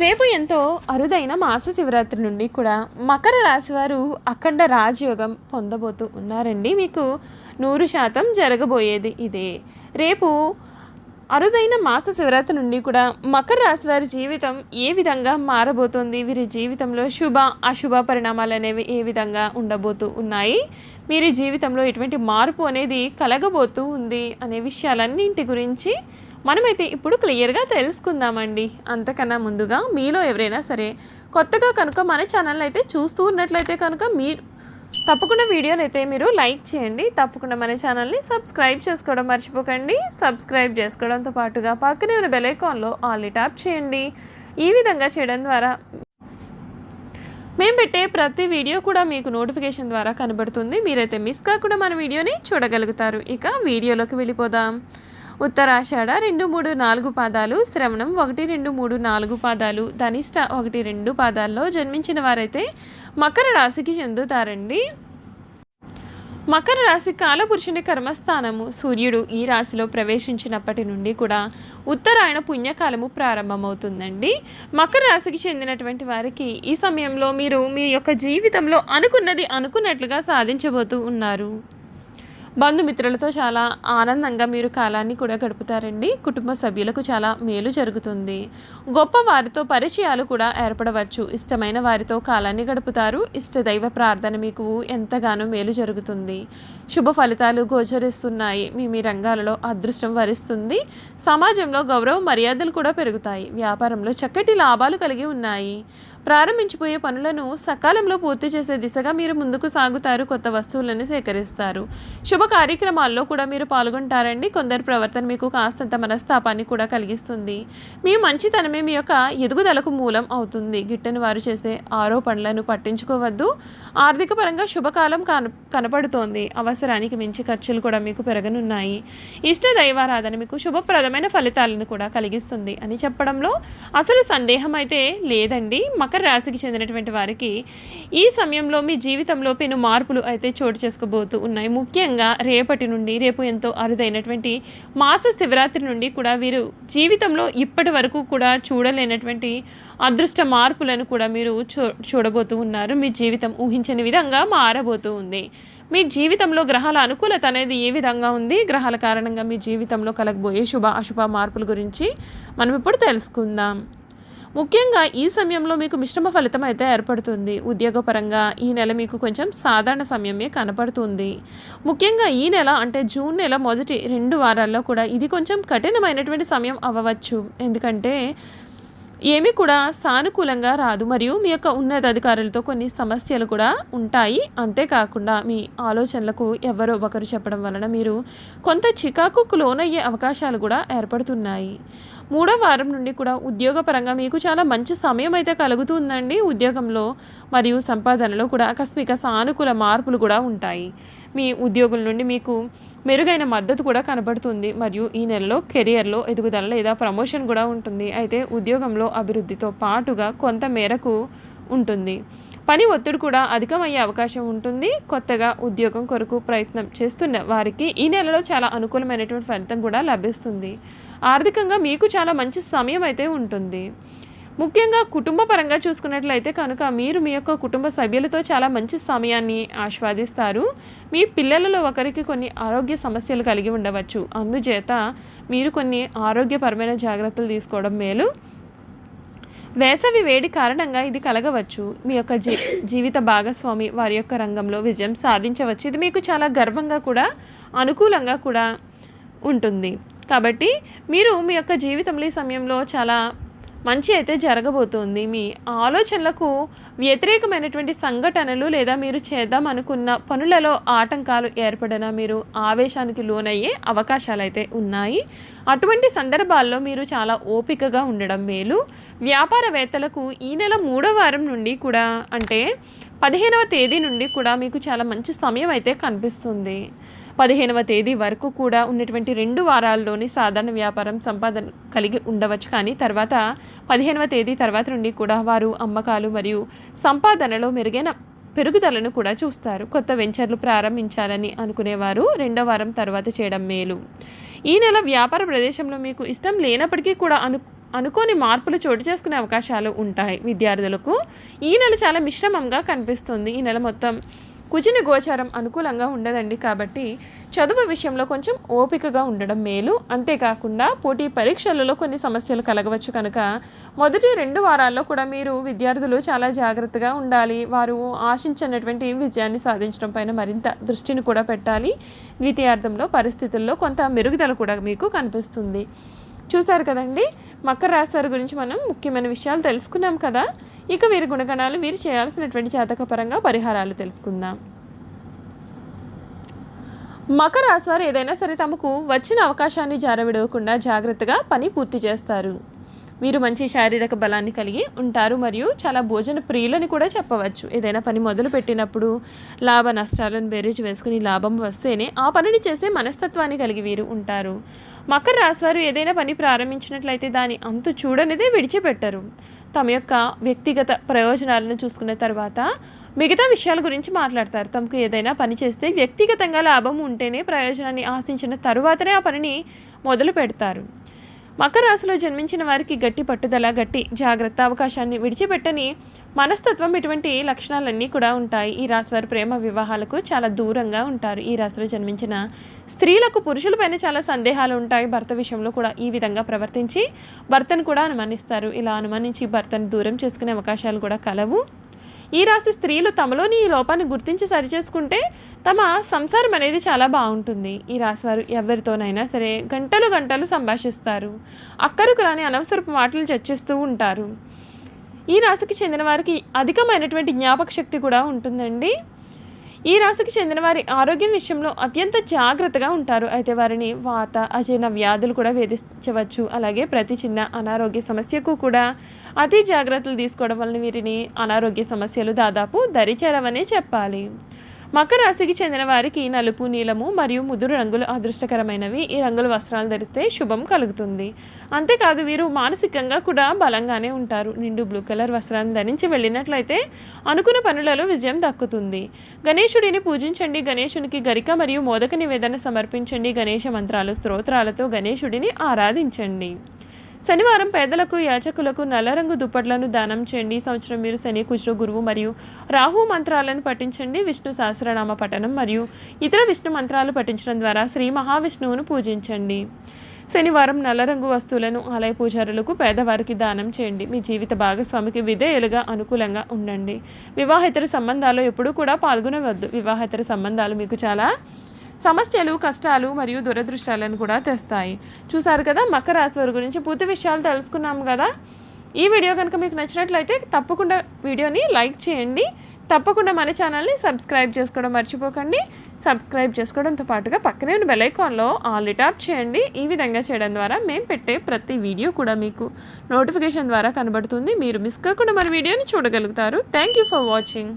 రేపు ఎంతో అరుదైన మాస శివరాత్రి నుండి కూడా మకర రాశి వారు అఖండ రాజయోగం పొందబోతూ ఉన్నారండి. మీకు 100% జరగబోయేది ఇదే. రేపు అరుదైన మాస శివరాత్రి నుండి కూడా మకర రాశి వారి జీవితం ఏ విధంగా మారబోతోంది, వీరి జీవితంలో శుభ అశుభ పరిణామాలు అనేవి ఏ విధంగా ఉండబోతూ ఉన్నాయి, వీరి జీవితంలో ఎటువంటి మార్పు అనేది కలగబోతూ ఉంది అనే విషయాలన్నింటి గురించి మనమైతే ఇప్పుడు క్లియర్గా తెలుసుకుందామండి. అంతకన్నా ముందుగా మీలో ఎవరైనా సరే కొత్తగా కనుక మన ఛానల్ అయితే చూస్తూ ఉన్నట్లయితే కనుక మీరు తప్పకుండా వీడియోని అయితే మీరు లైక్ చేయండి. తప్పకుండా మన ఛానల్ని సబ్స్క్రైబ్ చేసుకోవడం మర్చిపోకండి. సబ్స్క్రైబ్ చేసుకోవడంతో పాటుగా పక్కనే ఉన్న బెల్ ఐకాన్లో ఆల్ ట్యాప్ చేయండి. ఈ విధంగా చేయడం ద్వారా మేము పెట్టే ప్రతి వీడియో కూడా మీకు నోటిఫికేషన్ ద్వారా కనబడుతుంది. మీరైతే మిస్ కాకుండా మన వీడియోని చూడగలుగుతారు. ఇక వీడియోలోకి వెళ్ళిపోదాం. ఉత్తరాషాఢ 2, 3, 4 పాదాలు, శ్రవణం 1, 2, 3, 4 పాదాలు, ధనిష్ట 1, 2 పాదాల్లో జన్మించిన వారైతే మకర రాశికి చెందుతారండి. మకర రాశి కాలపురుషుని కర్మస్థానము. సూర్యుడు ఈ రాశిలో ప్రవేశించినప్పటి నుండి కూడా ఉత్తరాయణ పుణ్యకాలము ప్రారంభమవుతుందండి. మకర రాశికి చెందినటువంటి వారికి ఈ సమయంలో మీరు మీ యొక్క జీవితంలో అనుకున్నది అనుకున్నట్లుగా సాధించబోతూ ఉన్నారు. బంధుమిత్రులతో చాలా ఆనందంగా మీరు కాలాన్ని కూడా గడుపుతారండి. కుటుంబ సభ్యులకు చాలా మేలు జరుగుతుంది. గొప్ప వారితో పరిచయాలు కూడా ఏర్పడవచ్చు. ఇష్టమైన వారితో కాలాన్ని గడుపుతారు. ఇష్టదైవ ప్రార్థన మీకు ఎంతగానో మేలు జరుగుతుంది. శుభ ఫలితాలు గోచరిస్తున్నాయి. మీ రంగాలలో అదృష్టం వరిస్తుంది. సమాజంలో గౌరవ మర్యాదలు కూడా పెరుగుతాయి. వ్యాపారంలో చక్కటి లాభాలు కలిగి ఉన్నాయి. ప్రారంభించిపోయే పనులను సకాలంలో పూర్తి చేసే దిశగా మీరు ముందుకు సాగుతారు. కొత్త వస్తువులను సేకరిస్తారు. శుభ కార్యక్రమాల్లో కూడా మీరు పాల్గొంటారండి. కొందరి ప్రవర్తన మీకు కాస్తంత మనస్తాపాన్ని కూడా కలిగిస్తుంది. మీ మంచితనమే మీ యొక్క ఎదుగుదలకు మూలం అవుతుంది. గిట్టని వారు చేసే ఆరోపణలను పట్టించుకోవద్దు. ఆర్థిక పరంగా శుభకాలం కనపడుతోంది. అవసరానికి మించి ఖర్చులు కూడా మీకు పెరగనున్నాయి. ఇష్ట దైవారాధన మీకు శుభప్రదమైన ఫలితాలను కూడా కలిగిస్తుంది అని చెప్పడంలో అసలు సందేహం అయితే లేదండి. మకర రాశికి చెందినటువంటి వారికి ఈ సమయంలో మీ జీవితంలో పెను మార్పులు అయితే చోటు చేసుకోబోతూ ఉన్నాయి. ముఖ్యంగా రేపు ఎంతో అరుదైనటువంటి మాస శివరాత్రి నుండి కూడా వీరు జీవితంలో ఇప్పటి వరకు కూడా చూడలేనటువంటి అదృష్ట మార్పులను కూడా మీరు చూడబోతూ ఉన్నారు. మీ జీవితం ఊహించని విధంగా మారబోతూ ఉంది. మీ జీవితంలో గ్రహాల అనుకూలత అనేది ఏ విధంగా ఉంది, గ్రహాల కారణంగా మీ జీవితంలో కలగబోయే శుభ అశుభ మార్పుల గురించి మనం ఇప్పుడు తెలుసుకుందాం. ముఖ్యంగా ఈ సమయంలో మీకు మిశ్రమ ఫలితం అయితే ఏర్పడుతుంది. ఉద్యోగపరంగా ఈ నెల మీకు కొంచెం సాధారణ సమయమే కనపడుతుంది. ముఖ్యంగా ఈ నెల అంటే జూన్ నెల మొదటి 2 వారాల్లో కూడా ఇది కొంచెం కఠినమైనటువంటి సమయం అవ్వవచ్చు. ఎందుకంటే ఏమీ కూడా సానుకూలంగా రాదు. మరియు మీ యొక్క ఉన్నతాధికారులతో కొన్ని సమస్యలు కూడా ఉంటాయి. అంతేకాకుండా మీ ఆలోచనలకు ఎవరో ఒకరు చెప్పడం వలన మీరు కొంత చికాకుకు లోనయ్యే అవకాశాలు కూడా ఏర్పడుతున్నాయి. 3వ వారం నుండి కూడా ఉద్యోగపరంగా మీకు చాలా మంచి సమయం అయితే కలుగుతుందండి. ఉద్యోగంలో మరియు సంపాదనలో కూడా ఆకస్మిక సానుకూల మార్పులు కూడా ఉంటాయి. మీ ఉద్యోగుల నుండి మీకు మెరుగైన మద్దతు కూడా కనబడుతుంది. మరియు ఈ నెలలో కెరియర్లో ఎదుగుదల లేదా ప్రమోషన్ కూడా ఉంటుంది. అయితే ఉద్యోగంలో అభివృద్ధితో పాటుగా కొంత మేరకు ఉంటుంది. పని ఒత్తిడి కూడా అధికమయ్యే అవకాశం ఉంటుంది. కొత్తగా ఉద్యోగం కొరకు ప్రయత్నం చేస్తున్న వారికి ఈ నెలలో చాలా అనుకూలమైనటువంటి ఫలితం కూడా లభిస్తుంది. ఆర్థికంగా మీకు చాలా మంచి సమయం అయితే ఉంటుంది. ముఖ్యంగా కుటుంబ పరంగా చూసుకున్నట్లయితే కనుక మీరు మీ యొక్క కుటుంబ సభ్యులతో చాలా మంచి సమయాన్ని ఆస్వాదిస్తారు. మీ పిల్లలలో ఒకరికి కొన్ని ఆరోగ్య సమస్యలు కలిగి ఉండవచ్చు. అందుచేత మీరు కొన్ని ఆరోగ్యపరమైన జాగ్రత్తలు తీసుకోవడం మేలు. వేసవి వేడి కారణంగా ఇది కలగవచ్చు. మీ యొక్క జీవిత భాగస్వామి వారి యొక్క రంగంలో విజయం సాధించవచ్చు. ఇది మీకు చాలా గర్వంగా కూడా అనుకూలంగా కూడా ఉంటుంది. కాబట్టి మీరు మీ యొక్క జీవితంలో ఈ సమయంలో చాలా మంచి అయితే జరగబోతుంది. మీ ఆలోచనలకు వ్యతిరేకమైనటువంటి సంఘటనలు లేదా మీరు చేద్దాం అనుకున్న పనులలో ఆటంకాలు ఏర్పడిన మీరు ఆవేశానికి లోనయ్యే అవకాశాలు అయితే ఉన్నాయి. అటువంటి సందర్భాల్లో మీరు చాలా ఓపికగా ఉండడం మేలు. వ్యాపారవేత్తలకు ఈ నెల 3వ వారం నుండి కూడా అంటే 15వ తేదీ నుండి కూడా మీకు చాలా మంచి సమయం అయితే కనిపిస్తుంది. 15వ తేదీ వరకు కూడా ఉన్నటువంటి 2 వారాల్లోని సాధారణ వ్యాపారం సంపాదన కలిగి ఉండవచ్చు. కానీ తర్వాత 15వ తేదీ తర్వాత నుండి కూడా వారు అమ్మకాలు మరియు సంపాదనలో మెరుగైన పెరుగుదలను కూడా చూస్తారు. కొత్త వెంచర్లు ప్రారంభించాలని అనుకునేవారు 2వ వారం తర్వాత చేయడం మేలు. ఈ నెల వ్యాపార ప్రదేశంలో మీకు ఇష్టం లేనప్పటికీ కూడా అనుకోని మార్పులు చోటు చేసుకునే అవకాశాలు ఉంటాయి విద్యార్థులకు. ఈ నెల చాలా మిశ్రమంగా కనిపిస్తుంది. ఈ నెల మొత్తం కుజుని గోచారం అనుకూలంగా ఉండదండి. కాబట్టి చదువు విషయంలో కొంచెం ఓపికగా ఉండడం మేలు. అంతేకాకుండా పోటీ పరీక్షలలో కొన్ని సమస్యలు కలగవచ్చు కనుక మొదటి 2 వారాల్లో కూడా మీరు విద్యార్థులు చాలా జాగ్రత్తగా ఉండాలి. వారు ఆశించినటువంటి విజయాన్ని సాధించడం పైన మరింత దృష్టిని కూడా పెట్టాలి. ద్వితీయార్థంలో పరిస్థితుల్లో కొంత మెరుగుదల కూడా మీకు కనిపిస్తుంది. చూసారు కదండి, మకర రాశి వారి గురించి మనం ముఖ్యమైన విషయాలు తెలుసుకున్నాం కదా. ఇక వీరి గుణగణాలు, వీరు చేయాల్సినటువంటి జాతకపరంగా పరిహారాలు తెలుసుకుందాం. మకర రాశి వారు ఏదైనా సరే తమకు వచ్చిన అవకాశాన్ని జారవిడవకుండా జాగ్రత్తగా పని పూర్తి చేస్తారు. వీరు మంచి శారీరక బలాన్ని కలిగి ఉంటారు మరియు చాలా భోజన ప్రియులని కూడా చెప్పవచ్చు. ఏదైనా పని మొదలు పెట్టినప్పుడు లాభ నష్టాలను బేరీజు వేసుకుని లాభం వస్తేనే ఆ పనిని చేసే మనస్తత్వాన్ని కలిగి వీరు ఉంటారు. మకర రాశి వారు ఏదైనా పని ప్రారంభించినట్లయితే దాని అంతు చూడనిదే విడిచిపెట్టరు. తమ యొక్క వ్యక్తిగత ప్రయోజనాలను చూసుకున్న తర్వాత మిగతా విషయాల గురించి మాట్లాడతారు. తమకు ఏదైనా పని చేస్తే వ్యక్తిగతంగా లాభం ఉంటేనే ప్రయోజనాన్ని ఆశించిన తరువాతనే ఆ పనిని మొదలు పెడతారు. మకర రాశిలో జన్మించిన వారికి గట్టి పట్టుదల, గట్టి జాగ్రత్త, అవకాశాన్ని విడిచిపెట్టని మనస్తత్వం, ఇటువంటి లక్షణాలన్నీ కూడా ఉంటాయి. ఈ రాశి వారు ప్రేమ వివాహాలకు చాలా దూరంగా ఉంటారు. ఈ రాశిలో జన్మించిన స్త్రీలకు పురుషులపైన చాలా సందేహాలు ఉంటాయి. భర్త విషయంలో కూడా ఈ విధంగా ప్రవర్తించి భర్తను కూడా అనుమానిస్తారు. ఇలా అనుమానించి భర్తను దూరం చేసుకునే అవకాశాలు కూడా కలవు. ఈ రాశి స్త్రీలు తమలోని ఈ లోపాన్ని గుర్తించి సరిచేసుకుంటే తమ సంసారం అనేది చాలా బాగుంటుంది. ఈ రాశివారు ఎవరితోనైనా సరే గంటలు గంటలు సంభాషిస్తారు. అక్కరకు రాని అనవసరపు మాటలు చర్చిస్తూ ఉంటారు. ఈ రాశికి చెందిన వారికి అధికమైనటువంటి జ్ఞాపక శక్తి కూడా ఉంటుందండి. ఈ రాశికి చెందిన వారి ఆరోగ్యం విషయంలో అత్యంత జాగ్రత్తగా ఉంటారు. అయితే వారిని వాత, అజీర్ణ వ్యాధులు కూడా వేధించవచ్చు. అలాగే ప్రతి చిన్న అనారోగ్య సమస్యకు కూడా అతి జాగ్రత్తలు తీసుకోవడం వలన వీరిని అనారోగ్య సమస్యలు దాదాపు దరిచేరవనే చెప్పాలి. మకర రాశికి చెందిన వారికి నలుపు, నీలము మరియు ముదురు రంగులు అదృష్టకరమైనవి. ఈ రంగుల వస్త్రాలు ధరిస్తే శుభం కలుగుతుంది. అంతేకాదు వీరు మానసికంగా కూడా బలంగానే ఉంటారు. నిండు బ్లూ కలర్ వస్త్రాన్ని ధరించి వెళ్ళినట్లయితే అనుకున్న పనులలో విజయం దక్కుతుంది. గణేశుడిని పూజించండి. గణేశునికి గరిక మరియు మోదక నివేదన సమర్పించండి. గణేశ మంత్రాలు, స్తోత్రాలతో గణేశుడిని ఆరాధించండి. శనివారం పేదలకు, యాచకులకు నల్ల రంగు దుప్పట్లను దానం చేయండి. సంవత్సరం మీరు శని, కుజుడు, గురువు మరియు రాహు మంత్రాలను పఠించండి. విష్ణు సహస్రనామ పఠనం మరియు ఇతర విష్ణు మంత్రాలు పఠించడం ద్వారా శ్రీ మహావిష్ణువును పూజించండి. శనివారం నల్ల రంగు వస్తువులను ఆలయ పూజారులకు, పేదవారికి దానం చేయండి. మీ జీవిత భాగస్వామికి విధేయులుగా అనుకూలంగా ఉండండి. వివాహేతర సంబంధాలు ఎప్పుడూ కూడా పాల్గొనవద్దు. వివాహేతర సంబంధాలు మీకు చాలా సమస్యలు, కష్టాలు మరియు దురదృష్టాలను కూడా తెస్తాయి. చూసారు కదా, మకర రాశి వారి గురించి పూర్తి విషయాలు తెలుసుకున్నాం కదా. ఈ వీడియో కనుక మీకు నచ్చినట్లయితే తప్పకుండా వీడియోని లైక్ చేయండి. తప్పకుండా మన ఛానల్ని సబ్స్క్రైబ్ చేసుకోవడం మర్చిపోకండి. సబ్స్క్రైబ్ చేసుకోవడంతో పాటుగా పక్కనే ఉన్న బెల్ ఐకాన్లో ఆల్ ట్యాప్ చేయండి. ఈ విధంగా చేయడం ద్వారా మేము పెట్టే ప్రతి వీడియో కూడా మీకు నోటిఫికేషన్ ద్వారా కనబడుతుంది. మీరు మిస్ కాకుండా మన వీడియోని చూడగలుగుతారు. Thank you for watching.